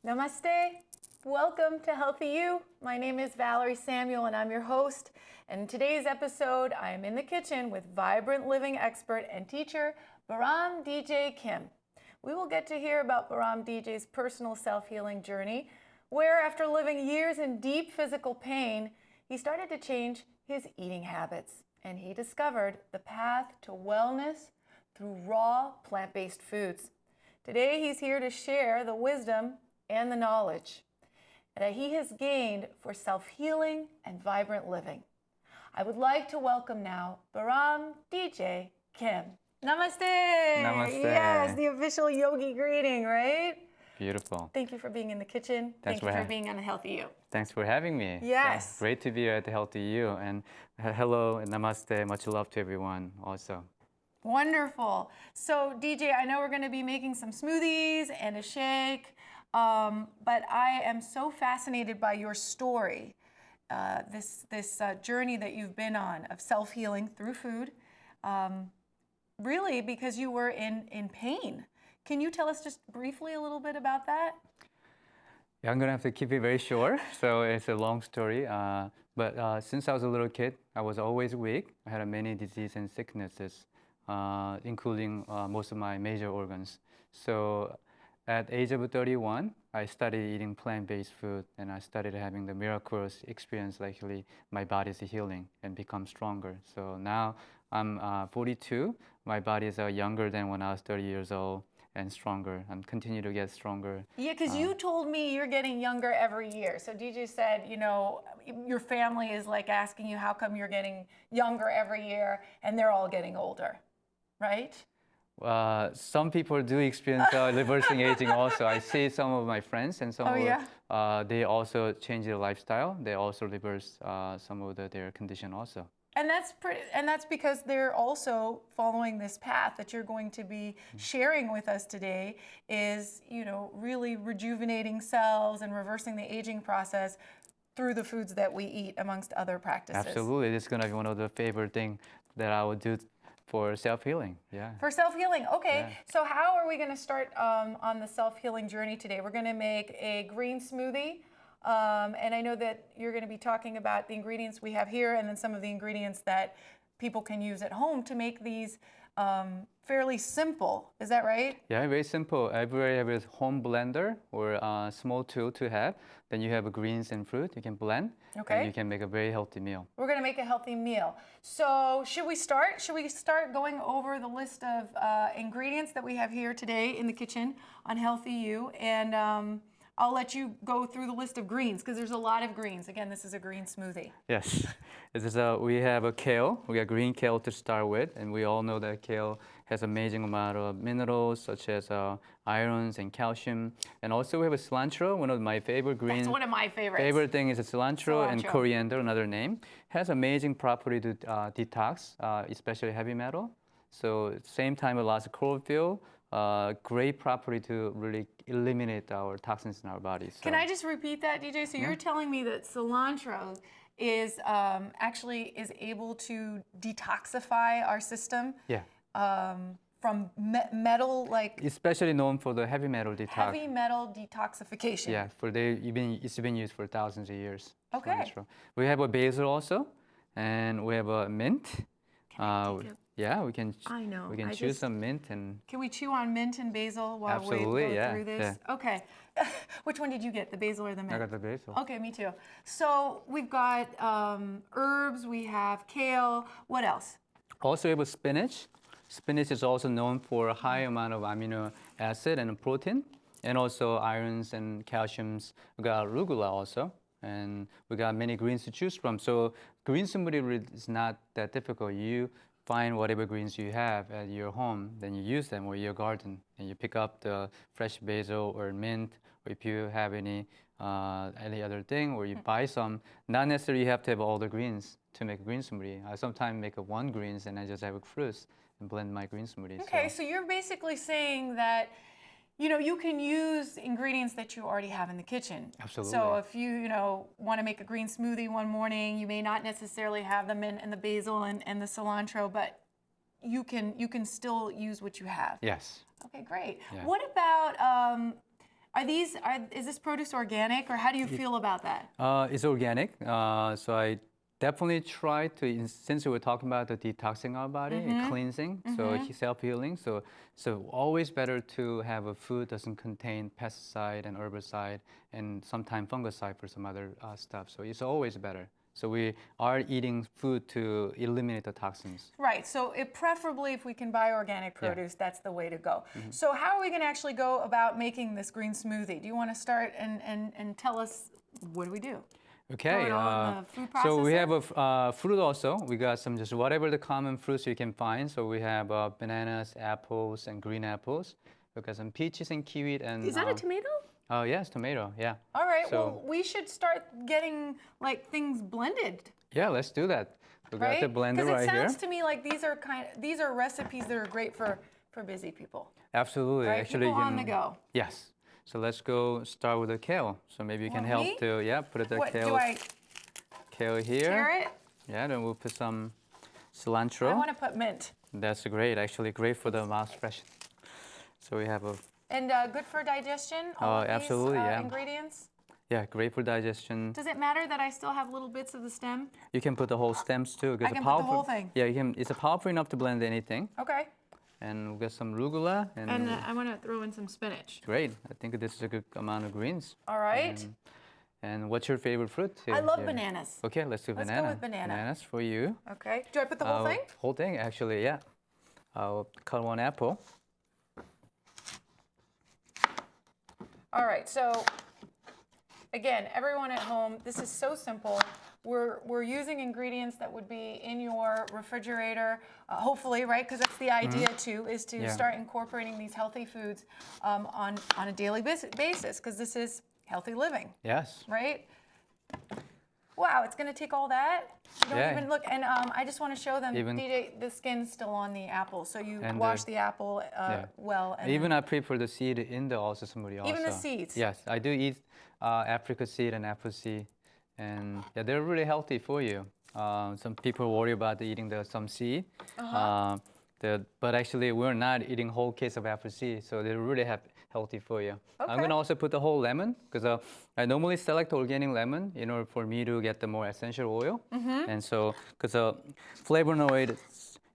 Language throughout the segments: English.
Namaste. Welcome to Healthy You. My name is Valerie Samuell and I'm your host. And in today's episode, I am in the kitchen with vibrant living expert and teacher Baram DJ Kim. We will get to hear about Baram DJ's personal self-healing journey, where after living years in deep physical pain, he started to change his eating habits and he discovered the path to wellness through raw plant-based foods. Today, he's here to share the wisdom and the knowledge that he has gained for self-healing and vibrant living. I would like to welcome now Baram DJ Kim. Namaste. Namaste. Yes, the official yogi greeting, right? Beautiful. Thank you for being in the kitchen. Thank you for being on Healthy You. Thanks for having me. Yes. Yeah, great to be at Healthy You. And hello and namaste. Much love to everyone also. Wonderful. So DJ, I know we're going to be making some smoothies and a shake, but I am so fascinated by your story, this journey that you've been on of self-healing through food, really because you were in pain. Can you tell us just briefly a little bit about that? Yeah, I'm going to have to keep it very short, so it's a long story. But since I was a little kid, I was always weak. I had many diseases and sicknesses, including most of my major organs. So at the age of 31, I started eating plant-based food, and I started having the miraculous experience, actually, my body's healing and become stronger. So now I'm 42. My body is younger than when I was 30 years old and stronger, and continue to get stronger. Yeah, because you told me you're getting younger every year. So DJ said, you know, your family is like asking you how come you're getting younger every year, and they're all getting older, right? Some people do experience reversing aging also. I see some of my friends and they also change their lifestyle. They also reverse some of their condition also. And that's because they're also following this path that you're going to be sharing with us today is, you know, really rejuvenating cells and reversing the aging process through the foods that we eat, amongst other practices. Absolutely. It's going to be one of the favorite things that I would do for self-healing, yeah. For self-healing, okay. Yeah. So how are we going to start on the self-healing journey today? We're going to make a green smoothie, and I know that you're going to be talking about the ingredients we have here and then some of the ingredients that people can use at home to make these fairly simple. Is that right? Yeah, very simple. Everybody has a home blender or a small tool to have. Then you have greens and fruit you can blend. Okay. And you can make a very healthy meal. We're going to make a healthy meal. So should we start? Should we start going over the list of ingredients that we have here today in the kitchen on Healthy You? And I'll let you go through the list of greens because there's a lot of greens. Again, this is a green smoothie. Yes. We have a kale. We got green kale to start with. And we all know that kale has amazing amount of minerals such as irons and calcium. And also we have a cilantro, one of my favorite greens. That's one of my favorites. Favorite thing is a cilantro and coriander, another name. Has amazing property to detox, especially heavy metal. So same time it lots of chlorophyll. Great property to really eliminate our toxins in our bodies. So. Can I just repeat that, DJ? So you're telling me that cilantro is actually is able to detoxify our system? Yeah. From metal, like especially known for the heavy metal detox. Heavy metal detoxification. Yeah, it's been used for thousands of years. Okay. We have a basil also, and we have a mint. Can I take it? Yeah, we can. I know. We can chew some mint and. Can we chew on mint and basil while we go through this? Yeah. Okay. Which one did you get, the basil or the mint? I got the basil. Okay, me too. So we've got herbs. We have kale. What else? Also, we have a spinach. Spinach is also known for a high amount of amino acid and protein, and also irons and calciums. We got arugula also, and we got many greens to choose from. So green smoothie is not that difficult. You find whatever greens you have at your home, then you use them or your garden, and you pick up the fresh basil or mint, or if you have any other thing, or you buy some. Not necessarily you have to have all the greens to make a green smoothie. I sometimes make one greens and I just have fruits and blend my green smoothie. Okay, so you're basically saying that, you know, you can use ingredients that you already have in the kitchen. Absolutely. So if you want to make a green smoothie one morning, you may not necessarily have the mint and the basil and the cilantro, but you can still use what you have. Yes. Okay, great. Yeah. What about Is this produce organic, or how do you feel about that? It's organic, so I definitely try to, since we were talking about the detoxing our body, and cleansing, so self-healing, so always better to have a food doesn't contain pesticide and herbicide and sometimes fungicide for some other stuff. So it's always better. So we are eating food to eliminate the toxins. Right. So preferably, if we can buy organic produce, that's the way to go. So how are we going to actually go about making this green smoothie? Do you want to start and tell us, what do we do? Okay. Throw it all in the food So we processor? have a fruit also. We got some just whatever the common fruits you can find. So we have bananas, apples, and green apples. We got some peaches and kiwi and. Is that a tomato? Oh yes, tomato. Yeah. All right. So, well, we should start getting like things blended. Yeah, let's do that. We got Right? the blender Because right it here. sounds to me like these are recipes that are great for busy people. Absolutely. Right? Actually, People on the go. Yes. So let's go start with the kale. So maybe you can Want help me? to put the What kale. do I Kale here. carrot? Yeah, then we'll put some cilantro. I want to put mint. That's great. Actually, great for the mouth freshen. So we have a And good for digestion. All of these, absolutely, yeah. Ingredients. great for digestion. Does it matter that I still have little bits of the stem? You can put the whole stems too. 'Cause I can put the whole thing. Yeah, you can. It's powerful enough to blend anything. Okay. And we got some arugula And I want to throw in some spinach. great. I think this is a good amount of greens. All right. And what's your favorite fruit? I love here? bananas. Okay, let's do Let's go banana. with banana. Bananas for you. Okay. Do I put the whole thing? Whole thing, actually, yeah. I'll cut one apple. All right, so again, everyone at home, this is so simple. We're using ingredients that would be in your refrigerator, hopefully, right? Because that's the idea too, is to start incorporating these healthy foods on a daily basis, because this is healthy living, Yes. right? Wow, it's going to take all that? You don't Yeah. even look. And I just want to show them, Even- DJ, the skin's still on the apple. So you And wash the apple well. And Even I prefer the seed in the also smoothie also. Even the seeds? Yes, I do eat apricot seed and apple seed, and yeah, they're really healthy for you. Some people worry about eating some seed, but actually we're not eating whole case of apple seed, so they're really healthy for you. I'm Okay. gonna also put the whole lemon because I normally select organic lemon in order for me to get the more essential oil, and so because flavonoid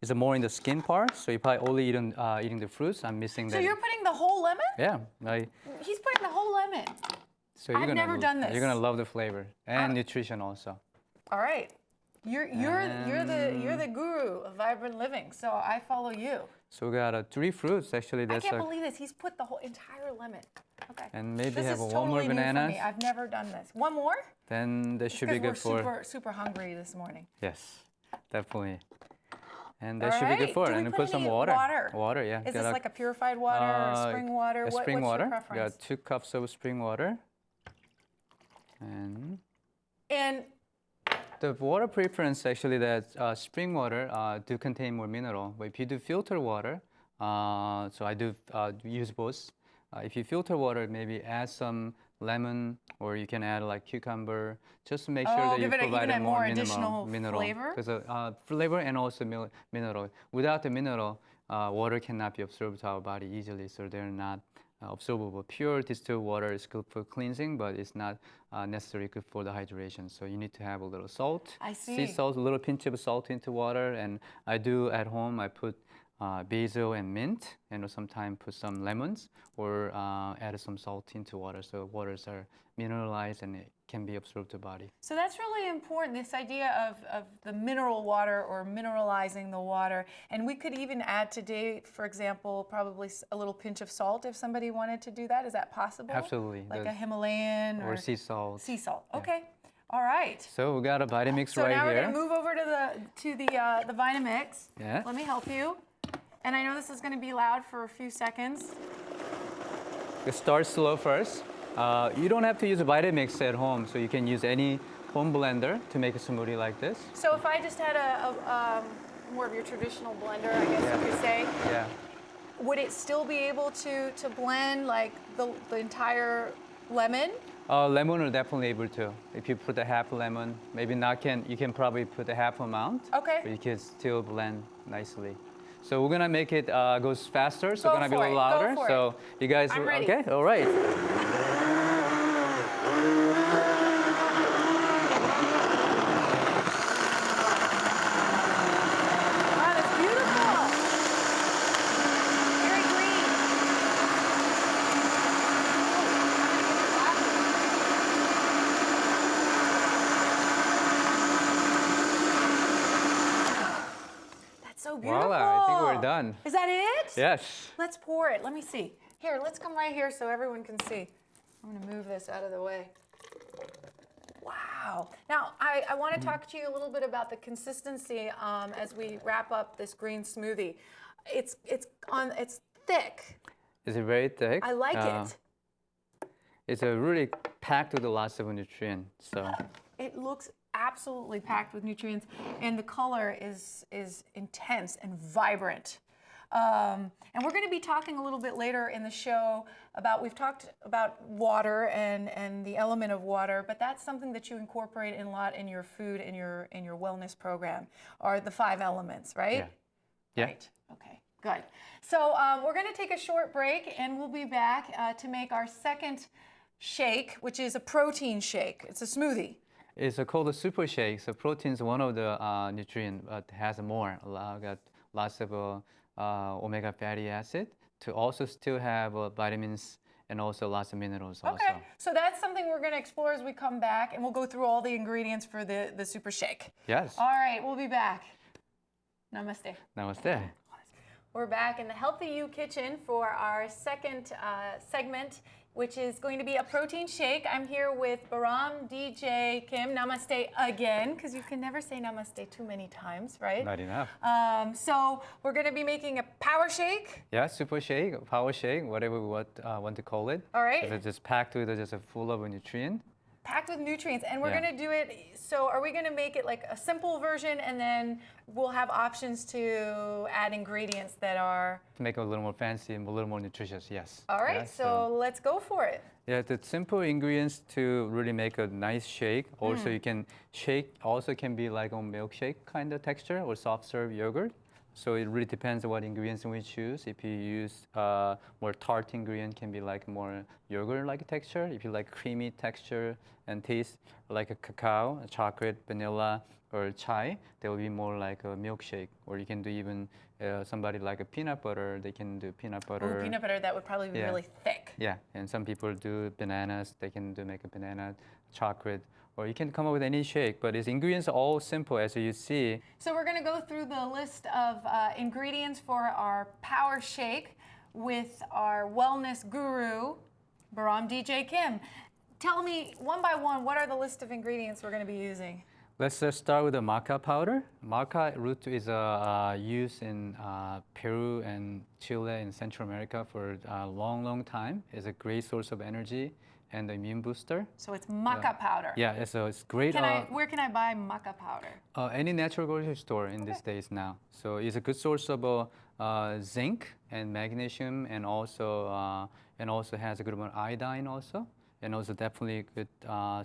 is more in the skin part, so if I only eating the fruits, I'm missing so that. you're putting the whole lemon? Yeah, He's putting the whole lemon. so you're I've gonna never done this. You're gonna love the flavor and nutrition also. All right. You're the guru of vibrant living, so I follow you. So we got 3 fruits actually. I That's can't believe this. He's put the whole entire lemon. Okay. and maybe This have is one more totally new for bananas. me. I've never done this. One more? Then that should be Because good we're for. super hungry this morning. Yes, definitely. And that All should be good right. for Do it. we And put some any water. water? Water, yeah. Is Got this like a purified water or spring water? Spring What's water. your We preference? got 2 cups of spring water. And And the water preference actually that spring water do contain more mineral. But if you do filter water, so I do use both. If you filter water, maybe add some lemon, or you can add like cucumber, just to make sure that you give it provide even a more additional mineral flavor? because flavor and also mineral. Without the mineral, water cannot be absorbed to our body easily, so they're not absorbable. Pure distilled water is good for cleansing, but it's not necessarily good for the hydration. So you need to have a little salt, I see. sea salt, a little pinch of salt into water. And I do at home, I put basil and mint, and sometimes put some lemons or add some salt into water. So waters are mineralized and it can be absorbed to the body. so that's really important, this idea of the mineral water or mineralizing the water. And we could even add today, for example, probably a little pinch of salt if somebody wanted to do that. Is that possible? Absolutely. Like a Himalayan or sea salt. Sea salt. Okay. All right. So we got a Vitamix So right now we're here. going to move over to the Vitamix. Yeah. Let me help you. And I know this is going to be loud for a few seconds. Start slow first. You don't have to use a Vitamix at home, so you can use any home blender to make a smoothie like this. So if I just had a more of your traditional blender, I guess you could say, Yeah. would it still be able to blend like the entire lemon? Lemon are definitely able to. If you put a half lemon, maybe you can probably put a half amount. Okay. But you can still blend nicely. So we're gonna make it goes faster. So Go gonna be a for little it, go louder. for So you guys, I'm ready. okay? All right. Wow, that's beautiful. Very green. That's so beautiful. Voila, I think we're done. Is that it? Yes. Let's pour it. Let me see. Here, let's come right here so everyone can see. I'm going to move this out of the way. Wow. Now, I want to talk to you a little bit about the consistency as we wrap up this green smoothie. It's thick. It's very thick. I like it. It's a really packed with lots of nutrients. So It looks absolutely packed with nutrients, and the color is intense and vibrant. And we're going to be talking a little bit later in the show about, we've talked about water and the element of water, but that's something that you incorporate in a lot in your food, in your wellness program, are the 5 elements, right? yeah. Yeah. Right. Okay, good. So we're going to take a short break, and we'll be back to make our second shake, which is a protein shake. It's a smoothie. It's called a super shake. So protein is one of the nutrient, but has more. Got lots of omega fatty acid to also still have vitamins and also lots of minerals also. Okay, so that's something we're going to explore as we come back, and we'll go through all the ingredients for the super shake. Yes. All right, we'll be back. Namaste. Namaste. We're back in the Healthy You kitchen for our second segment, which is going to be a protein shake. I'm here with Baram DJ Kim. Namaste again, because you can never say namaste too many times, right? Not enough. So we're going to be making a power shake. Yeah, super shake, power shake, whatever we want to call it. All right. It's just packed with just full of nutrient. Packed with nutrients, and we're Yeah. going to do it. So are we going to make it like a simple version, and then we'll have options to add ingredients that are... To make it a little more fancy and a little more nutritious, yes. All right, Yeah, so let's go for it. yeah, the simple ingredients to really make a nice shake. Also, you can shake, also can be like a milkshake kind of texture or soft serve yogurt. So it really depends on what ingredients we choose. If you use more tart ingredient, can be like more yogurt-like texture. If you like creamy texture and taste like a cacao, a chocolate, vanilla, or chai, they will be more like a milkshake. Or you can do even somebody like a peanut butter. They can do peanut butter. Ooh, peanut butter, that would probably be Yeah. really thick. Yeah, and some people do bananas. They can do make a banana chocolate. Or you can come up with any shake, but its ingredients are all simple as you see. So we're going to go through the list of ingredients for our power shake with our wellness guru, Baram DJ Kim. Tell me one by one, what are the list of ingredients we're going to be using? Let's start with the maca powder. Maca root is used in Peru and Chile in Central America for a long time. It's a great source of energy and immune booster. So it's maca powder. Yeah, it's great. Where can I buy maca powder? Any natural grocery store in these days now. So it's a good source of zinc and magnesium, and also has a good amount of iodine also, and also definitely a good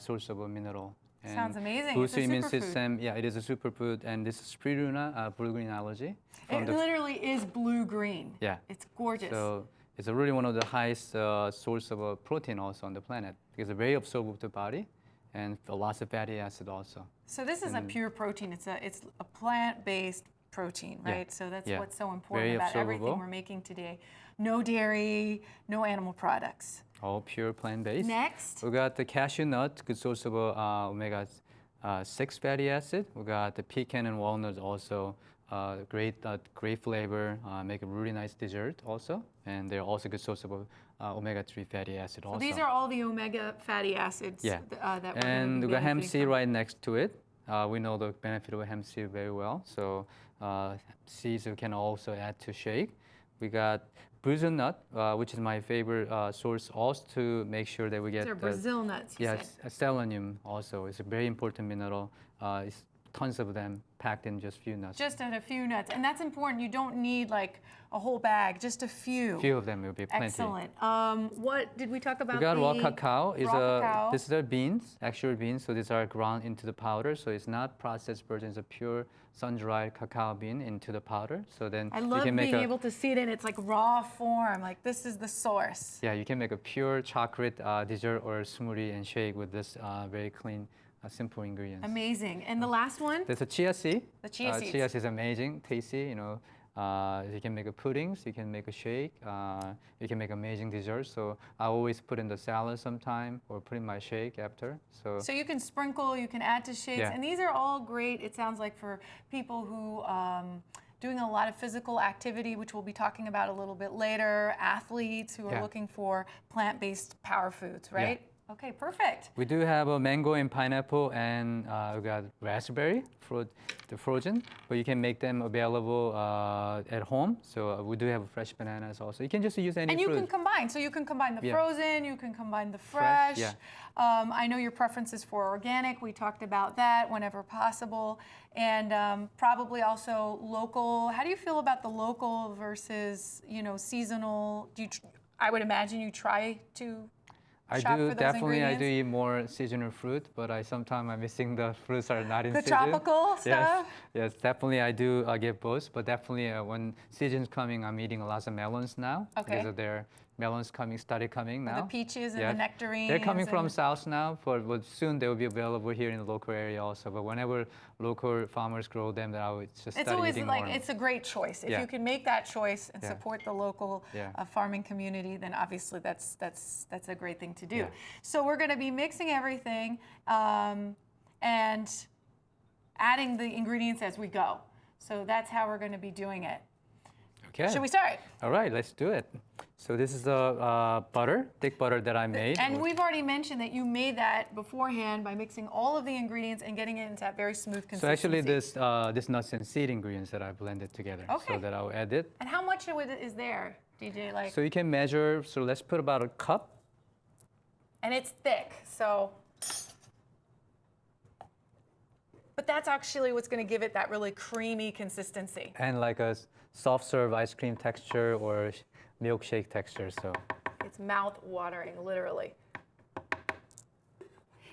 source of a mineral. And Sounds amazing. Boosts It's a the immune superfood. system. Yeah, it is a superfood, and this is spirulina, blue-green algae. It literally is blue-green. Yeah. It's gorgeous. So it's really one of the highest source of protein also on the planet, because it's very absorbable to the body, and lots of fatty acid also. So this is a pure protein. It's a plant-based protein, Yeah. right? So that's Yeah. what's so important Very about everything absorbable. we're making today. No dairy, no animal products. All pure plant-based. Next, We got the cashew nut, good source of omega-6 fatty acid. We got the pecan and walnuts also, great flavor, make a really nice dessert also. And they're also good source of omega-3 fatty acid also. so these are all the omega fatty acids Yeah. that we're And going to we be got hemp benefiting seed from. right next to it. We know the benefit of hemp seed very well. So seeds we can also add to shake. We got Brazil nut, which is my favorite source, also to make sure that we get These are Brazil nuts, you yes, said. selenium also is a very important mineral. It's tons of them packed in just few nuts. Just a few nuts, and that's important. You don't need like a whole bag, just a few. Few of them will be plenty. Excellent. What did we talk about? We got raw cacao. Cacao. These are beans, actual beans. So these are ground into the powder. So it's not processed version. It's a pure sun-dried cacao bean into the powder. So then I love you can make being able to see it in its like raw form. Like this is the source. Yeah, you can make a pure chocolate dessert or smoothie and shake with this very clean, simple ingredients. Amazing. And the last one? There's a chia seed. The chia seeds. Chia seed is amazing, tasty. You can make a puddings, you can make a shake, you can make amazing desserts. So I always put in the salad sometime or put in my shake after. So you can sprinkle, you can add to shakes, Yeah. and these are all great. It sounds like for people who doing a lot of physical activity, which we'll be talking about a little bit later, athletes who are looking for plant-based power foods, right? Okay, perfect. We do have a mango and pineapple, and we got raspberry fruit, the frozen, but you can make them available at home. So we do have fresh bananas also. You can just use any and fruit. You can combine. So you can combine the frozen, you can combine the Fresh, fresh. I know your preference is for organic. We talked about that whenever possible. And probably also local. How do you feel about the local versus, seasonal? I would imagine you try to shop for those definitely. I ingredients? do eat more seasonal fruit, but sometimes I'm missing the fruits are not in The season. tropical stuff? Yes, definitely I do get both, but definitely when season's coming, I'm eating lots of melons now. Okay. Because there melons started coming now. The peaches and the nectarines. They're coming from south now, but soon they will be available here in the local area also. But whenever local farmers grow them, then I would just It's start always eating like more. it's a great choice. If you can make that choice and support the local farming community, then obviously that's a great thing to do. Yeah. So we're going to be mixing everything and adding the ingredients as we go. So that's how we're going to be doing it. Okay. Should we start? All right, let's do it. So this is the butter, thick butter that I made. And we've already mentioned that you made that beforehand by mixing all of the ingredients and getting it into that very smooth consistency. So actually this nuts and seed ingredients that I blended together. Okay. So that I'll add it. And how much of it is there, DJ? Like. So you can measure, so let's put about a cup. And it's thick, so. But that's actually what's going to give it that really creamy consistency. And like a soft serve ice cream texture or milkshake texture, so. It's mouth-watering, literally.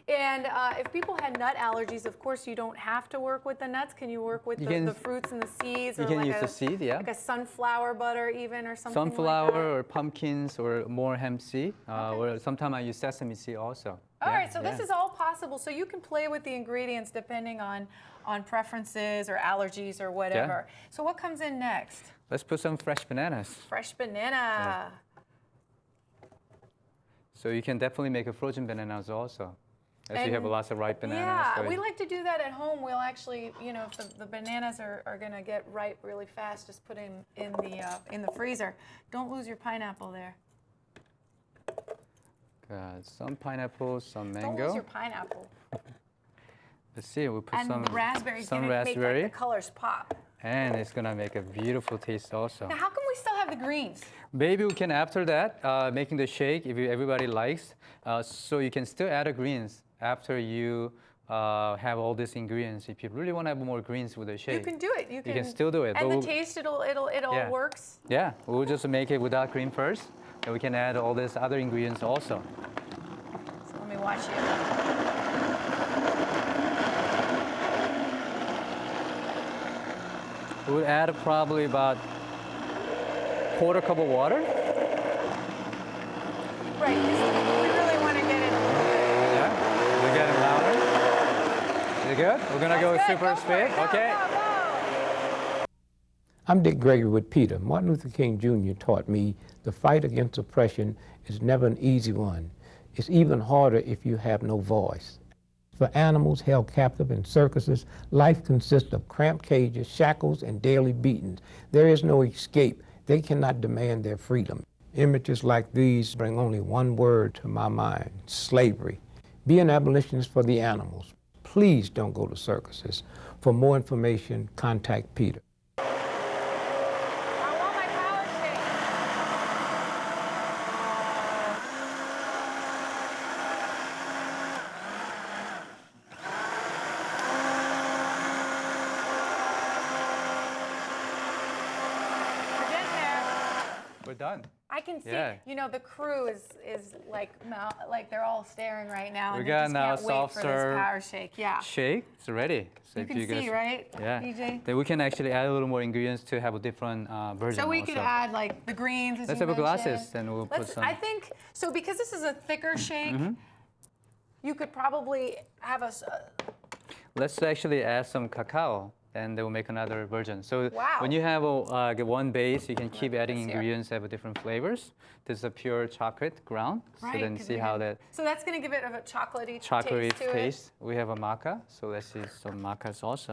And if people had nut allergies, of course, you don't have to work with the nuts. Can you work with the fruits and the seeds? You or can like use the seed, yeah. Like a sunflower butter even or something Sunflower like that? or pumpkins or more hemp seed. Or sometimes I use sesame seed also. All right, so this is all possible. So you can play with the ingredients depending on preferences or allergies or whatever. So what comes in next? Let's put some fresh bananas. Fresh banana. So you can definitely make a frozen bananas also, as you have lots of ripe bananas. Yeah, so we like to do that at home. We'll actually, if the bananas are going to get ripe really fast, just put them in the freezer. Don't lose your pineapple there. Got some pineapple, some mango. Don't lose your pineapple. Let's see, we'll put And some the raspberry's some going to make raspberry. like, the colors pop. And it's gonna make a beautiful taste also. Now, how come we still have the greens? Maybe we can, after that, making the shake, if everybody likes, so you can still add the greens after you have all these ingredients. If you really want to have more greens with the shake, You can do it. You can still do it. And but the taste, it all works. Yeah, we'll just make it without green first, and we can add all these other ingredients also. So let me watch you. We'll add probably about quarter cup of water. Right, we really want to get it a little bit. Yeah, we're getting louder. Is it good? We're gonna go super speed. Okay. I'm Dick Gregory with PETA. Martin Luther King Jr. taught me the fight against oppression is never an easy one. It's even harder if you have no voice. For animals held captive in circuses, life consists of cramped cages, shackles, and daily beatings. There is no escape. They cannot demand their freedom. Images like these bring only one word to my mind: slavery. Be an abolitionist for the animals. Please don't go to circuses. For more information, contact PETA. I want my power shake. done. I can see, Yeah. you know, the crew is like they're all staring right now, We and they got just now can't wait soft for this serve power shake. Yeah. Shake, it's ready. So You if can see, guys, right, yeah. DJ? Then we can actually add a little more ingredients to have a different version. So we also. could add like the greens, as Let's you have a mentioned. glasses, and we'll put some. I think so because this is a thicker shake. Mm-hmm. You could probably have Let's actually add some cacao, and they will make another version. So Wow. when you have one base, you can keep adding this here. ingredients, have different flavors. This is a pure chocolate ground. right. So then 'Cause see we're how gonna- that So that's going to give it a chocolatey chocolatey taste to it. taste. We have a maca, so let's see some macas also.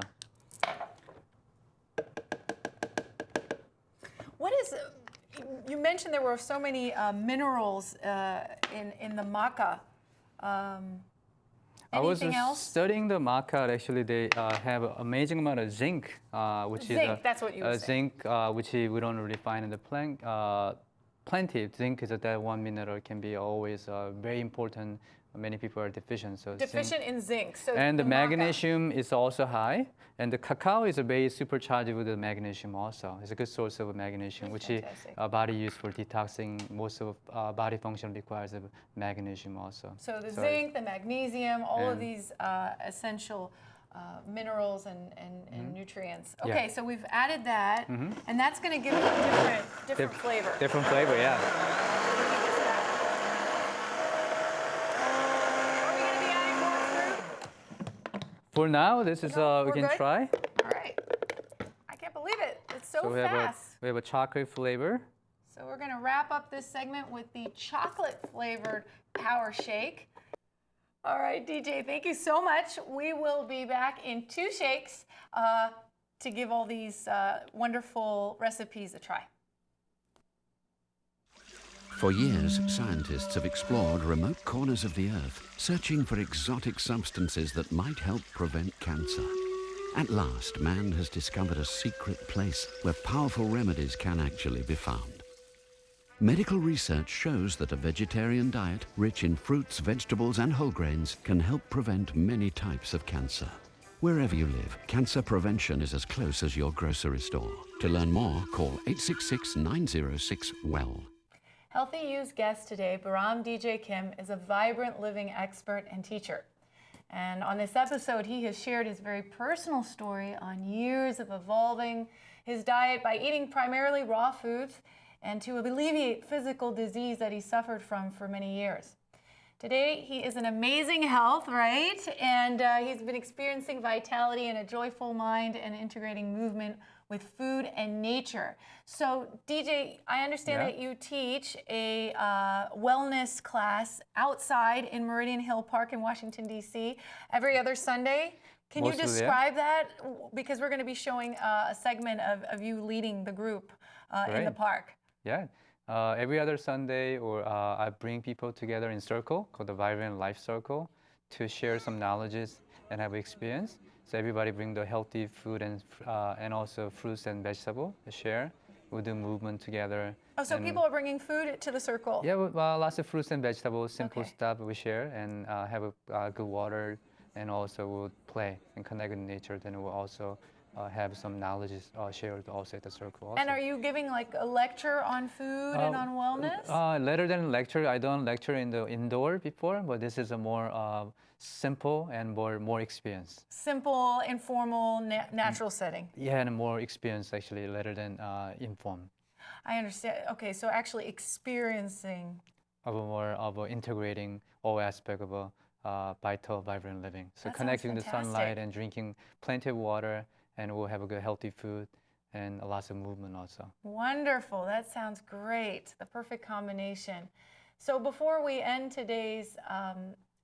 What is? You mentioned there were so many minerals in the maca. I was Anything else? studying the maca. Actually, they have an amazing amount of zinc, which Zinc, is that's what you were saying. zinc, which we don't really find in the plant. Plenty. Zinc is that one mineral can be always very important. Many people are deficient. So Deficient zinc. in zinc. So And the maca- magnesium is also high, and the cacao is very supercharged with the magnesium also. It's a good source of magnesium, which fantastic. body use for detoxing. Most of body function requires of magnesium also. So the zinc, the magnesium, all of And- these essential minerals and nutrients. Yeah. Okay, so we've added that, and that's going to give it a different flavor. Different flavor, yeah. Are we going to be adding more fruit? For now, this is No, we we're can good? try. All right. I can't believe it. It's so we have fast. we have a chocolate flavor. So we're going to wrap up this segment with the chocolate flavored power shake. All right, DJ, thank you so much. We will be back in 2 shakes to give all these wonderful recipes a try. For years, scientists have explored remote corners of the Earth, searching for exotic substances that might help prevent cancer. At last, man has discovered a secret place where powerful remedies can actually be found. Medical research shows that a vegetarian diet rich in fruits, vegetables, and whole grains can help prevent many types of cancer. Wherever you live, cancer prevention is as close as your grocery store. To learn more, call 866-906-WELL. Healthy You's guest today, Baram DJ Kim, is a vibrant living expert and teacher. And on this episode, he has shared his very personal story on years of evolving his diet by eating primarily raw foods and to alleviate physical disease that he suffered from for many years. Today, he is in amazing health, right? And he's been experiencing vitality and a joyful mind and integrating movement with food and nature. So, DJ, I understand Yeah. that you teach a wellness class outside in Meridian Hill Park in Washington, D.C. every other Sunday. Can you Mostly, yeah. describe that? Because we're going to be showing a segment of you leading the group in the Great. park. Yeah. Every other Sunday, or I bring people together in circle called the Vibrant Life Circle to share some knowledges and have experience. So everybody bring the healthy food and also fruits and vegetables to share. We do movement together. Oh, so and- people are bringing food to the circle? Yeah, lots of fruits and vegetables, simple Okay. stuff we share, and have a good water, and also we'll play and connect with nature. Then we'll also have some knowledge shared also at the circle. Also. And are you giving like a lecture on food and on wellness? Rather than lecture, I don't lecture in the indoor before, but this is a more simple and more experience. Simple, informal, natural setting. Yeah, and more experience actually, rather than informed. I understand. Okay, so actually experiencing. Of a more of a integrating all aspect of a vital, vibrant living. So That sounds connecting the fantastic. sunlight and drinking plenty of water, and we'll have a good healthy food and lots of movement also. Wonderful. That sounds great. The perfect combination. So before we end today's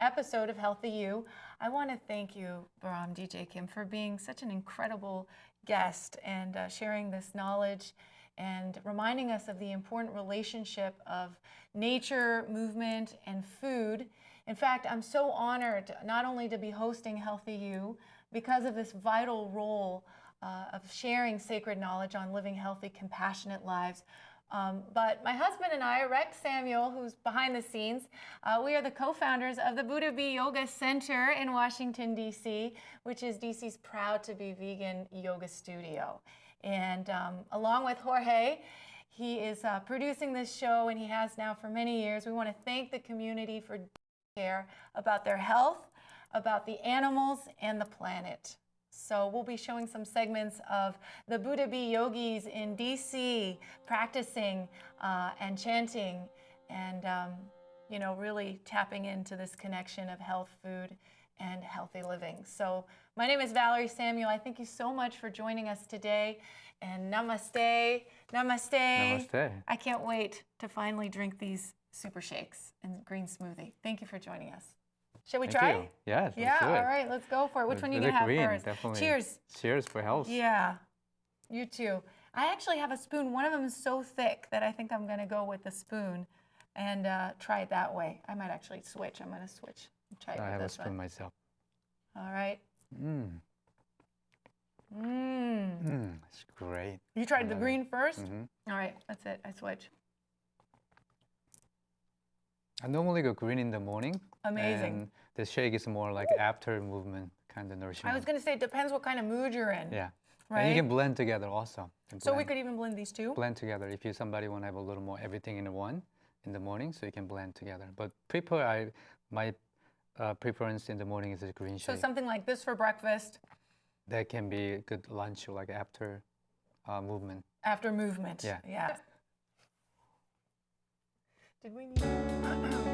episode of Healthy You, I want to thank you, Baram DJ Kim, for being such an incredible guest and sharing this knowledge and reminding us of the important relationship of nature, movement, and food. In fact, I'm so honored not only to be hosting Healthy You because of this vital role of sharing sacred knowledge on living healthy, compassionate lives, but my husband and I, Valerie Samuell, who's behind the scenes, we are the co-founders of the Buddha Bee Yoga Center in Washington, D.C., which is D.C.'s proud to be vegan yoga studio. And along with Jorge, He is producing this show, and he has now for many years. We want to thank the community for care about their health, about the animals, and the planet. So we'll be showing some segments of the Buddha Bee yogis in DC practicing and chanting and really tapping into this connection of health, food, and healthy living. So my name is Valerie Samuell. I thank you so much for joining us today. And namaste, namaste. Namaste. I can't wait to finally drink these super shakes and green smoothie. Thank you for joining us. Shall we Thank try? you. Yes, Yeah, let's do it. all right, let's go for it. Which one are you Really going to have green, first? definitely. Cheers. Cheers for health. Yeah, you too. I actually have a spoon. One of them is so thick that I think I'm going to go with the spoon and try it that way. I might actually switch. I'm going to switch and try it I with have a this spoon one. myself. All right. It's great. You tried the green first? Mm-hmm. All right, that's it. I switch. I normally go green in the morning. Amazing. And the shake is more like after movement kind of nourishment. I was going to say it depends what kind of mood you're in. Yeah. Right? And you can blend together also. So we could even blend these two? blend together if somebody want to have a little more everything in one in the morning, so you can blend together. But my preference in the morning is a green shake. So something like this for breakfast. That can be a good lunch, like after movement. After movement. Yeah. Yeah. Did we need